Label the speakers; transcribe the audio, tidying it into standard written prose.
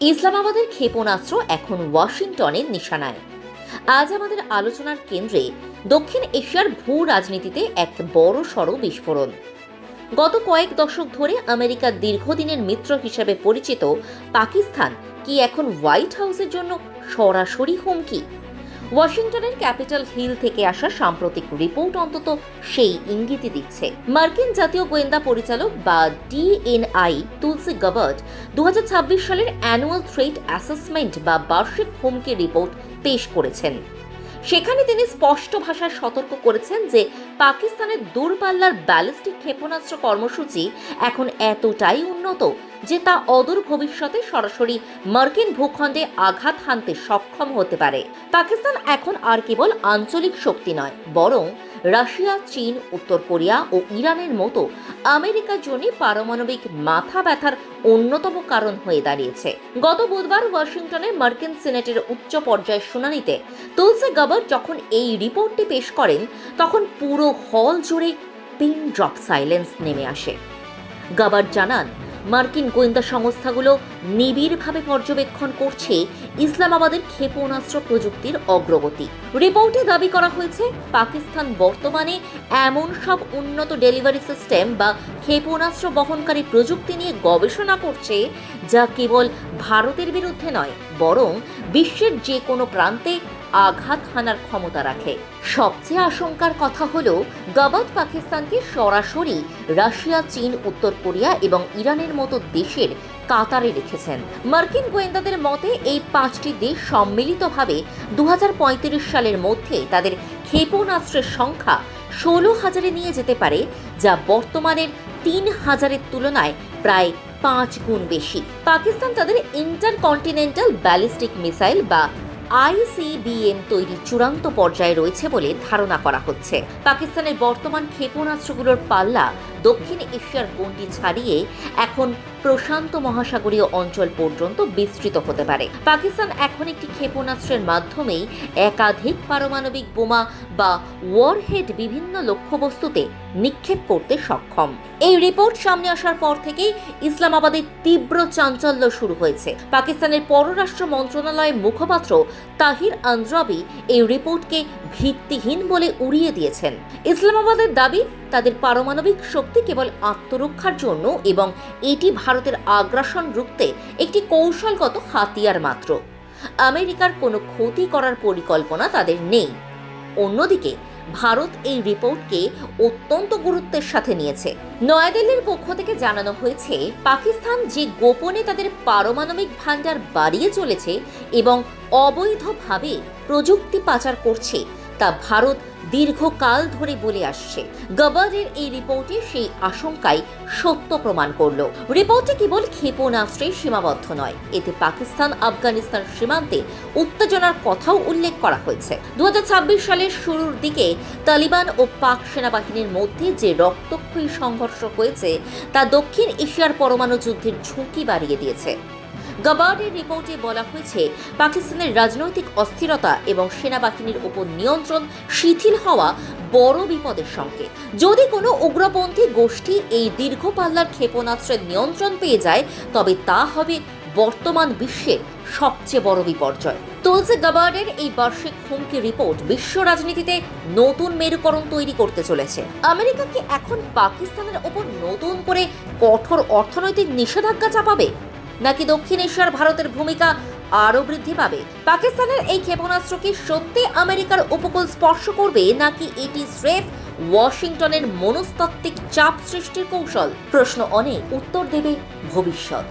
Speaker 1: ইসলামাবাদের ক্ষেপণাস্ত্র এখন ওয়াশিংটনের নিশানায়। আজ আমাদের আলোচনার কেন্দ্রে দক্ষিণ এশিয়ার ভূ রাজনীতিতে এক বড়সড় বিস্ফোরণ। গত কয়েক দশক ধরে আমেরিকার দীর্ঘদিনের মিত্র হিসেবে পরিচিত পাকিস্তান কি এখন হোয়াইট হাউসের জন্য সরাসরি হুমকি? ওয়াশিংটনের ক্যাপিটাল হিল থেকে আসা সাম্প্রতিক রিপোর্ট অন্তত সেই ইঙ্গিতই দিচ্ছে। মার্কিন জাতীয় গোয়েন্দা পরিচালক বা ডিএনআই তুলসি গাবার্ড 2026 সালের অ্যানুয়াল থ্রেট অ্যাসেসমেন্ট বা বার্ষিক হুমকি রিপোর্ট পেশ করেছেন। সেখানে তিনি স্পষ্ট ভাষায় সতর্ক করেছেন যে পাকিস্তানের দূরপাল্লার ব্যালিস্টিক ক্ষেপণাস্ত্র কর্মসূচি এখন এতটাই উন্নত যে তা অদূর ভবিষ্যতে সরাসরি মার্কিন ভূখণ্ডে আঘাত হানতে সক্ষম হতে পারে। পাকিস্তান এখন আর কেবল আঞ্চলিক শক্তি নয়, বরং রাশিয়া, চীন, উত্তর কোরিয়া ও ইরানের মতো আমেরিকার জন্য পারমাণবিক মাথা ব্যথার অন্যতম কারণ হয়ে দাঁড়িয়েছে। গত বুধবার ওয়াশিংটনে মার্কিন সিনেটের উচ্চ পর্যায়ের শুনানিতে তুলসি গাবার্ড যখন এই রিপোর্টটি পেশ করেন, তখন পুরো হল জুড়ে পিন ড্রপ সাইলেন্স নেমে আসে। গাবার্ড জানান, মার্কিন গোয়েন্দা সংস্থাগুলো নিবিড়ভাবে পর্যবেক্ষণ করছে ইসলামাবাদের ক্ষেপণাস্ত্র প্রযুক্তির অগ্রগতি। রিপোর্টে দাবি করা হয়েছে, পাকিস্তান বর্তমানে এমন সব উন্নত ডেলিভারি সিস্টেম বা ক্ষেপণাস্ত্র বহনকারী প্রযুক্তি নিয়ে গবেষণা করছে যা কেবল ভারতের বিরুদ্ধে নয়, বরং বিশ্বের যে কোনো প্রান্তে আঘাত হানার ক্ষমতা রাখে। সবচেয়ে আশঙ্কার কথা হলো, গাবার্ড পাকিস্তানকে সরাসরি রাশিয়া, চীন, উত্তর কোরিয়া এবং ইরানের মতো দেশের কাতারে রেখেছেন। মার্কিন গোয়েন্দাদের মতে এই 5টি দেশ সম্মিলিতভাবে 2035 সালের মধ্যে তাদের ক্ষেপণাস্ত্রের সংখ্যা 16,000-এ নিয়ে যেতে পারে, যা বর্তমানের 3,000-এর তুলনায় প্রায় 5 গুণ বেশি। পাকিস্তান তাদের ইন্টারকন্টিনেন্টাল ব্যালিস্টিক মিসাইল বা ICBM তৈরি চূড়ান্ত পর্যায়ে রয়েছে বলে ধারণা করা হচ্ছে। পাকিস্তানের বর্তমান ক্ষেপণাস্ত্রগুলোর পাল্লা দক্ষিণ এশিয়ার গণ্ডি ছাড়িয়ে এখন প্রশান্ত মহাসাগরীয় অঞ্চল পর্যন্ত বিস্তৃত হতে পারে। পাকিস্তান এখন একটি ক্ষেপণাস্ত্রের মাধ্যমেই একাধিক পারমাণবিক বোমা বা ওয়ারহেড বিভিন্ন লক্ষ্যবস্তুতে নিক্ষেপ করতে সক্ষম। এই রিপোর্ট সামনে আসার পর থেকেই ইসলামাবাদের তীব্র চাঞ্চল্য শুরু হয়েছে। পাকিস্তানের পররাষ্ট্র মন্ত্রণালয়ের মুখপাত্র তাহির আন্দ্রাবি এই রিপোর্টকে ভিত্তিহীন বলে উড়িয়ে দিয়েছেন। ইসলামাবাদের দাবি, তাদের পারমাণবিক শক্তি কেবল আত্মরক্ষার জন্য এবং এটি ভারতের আগ্রাসন রুখতে একটি কৌশলগত হাতিয়ার মাত্র। আমেরিকার কোনো ক্ষতি করার পরিকল্পনা তাদের নেই। অন্যদিকে ভারত এই রিপোর্টকে অত্যন্ত গুরুত্বের সাথে নিয়েছে। নয়াদিল্লির পক্ষ থেকে জানানো হয়েছে, পাকিস্তান যে গোপনে তাদের পারমাণবিক ভান্ডার বাড়িয়ে চলেছে এবং অবৈধভাবে প্রযুক্তি পাচার করছে তা ভারত দীর্ঘকাল ধরে বলে আসছে। গাবার্ডের এই রিপোর্টে সেই আশঙ্কাই সত্য প্রমাণ করলো। রিপোর্টে কেবল ক্ষেপণাস্ত্রে সীমাবদ্ধ নয়, এতে পাকিস্তান আফগানিস্তান সীমান্তে উত্তেজনার কথাও উল্লেখ করা হয়েছে। 2026 সালের শুরুর দিকে তালিবান ও পাক সেনাবাহিনীর মধ্যে যে রক্তক্ষয়ী সংঘর্ষ হয়েছে তা দক্ষিণ এশিয়ার পরমাণু যুদ্ধের ঝুঁকি বাড়িয়ে দিয়েছে। গাবার্ডের রিপোর্টে বলা হয়েছে, পাকিস্তানের রাজনৈতিক অস্থিরতা এবং সেনাবাহিনীর উপর নিয়ন্ত্রণ শিথিল হওয়া বড় বিপদের সংকেত। যদি কোনো উগ্রপন্থী গোষ্ঠী এই দীর্ঘ পাল্লার ক্ষেপণাস্ত্রের নিয়ন্ত্রণ পেয়ে যায়, তবে তা হবে বর্তমান বিশ্বের সবচেয়ে বড় বিপর্যয়। তুলসি গাবার্ডের এই বার্ষিক হুমকি রিপোর্ট বিশ্ব রাজনীতিতে নতুন মেরুকরণ তৈরি করতে চলেছে। আমেরিকা কি এখন পাকিস্তানের ওপর নতুন করে কঠোর অর্থনৈতিক নিষেধাজ্ঞা চাপাবে, নাকি দক্ষিণ এশিয়ার ভারতের ভূমিকা আরও বৃদ্ধি পাবে? পাকিস্তানের এই ক্ষেপণাস্ত্র কি সত্যি আমেরিকার উপকূল স্পর্শ করবে, নাকি এটি স্রেফ ওয়াশিংটনের মনস্তাত্ত্বিক চাপ সৃষ্টির কৌশল? প্রশ্ন অনেক, উত্তর দেবে ভবিষ্যৎ।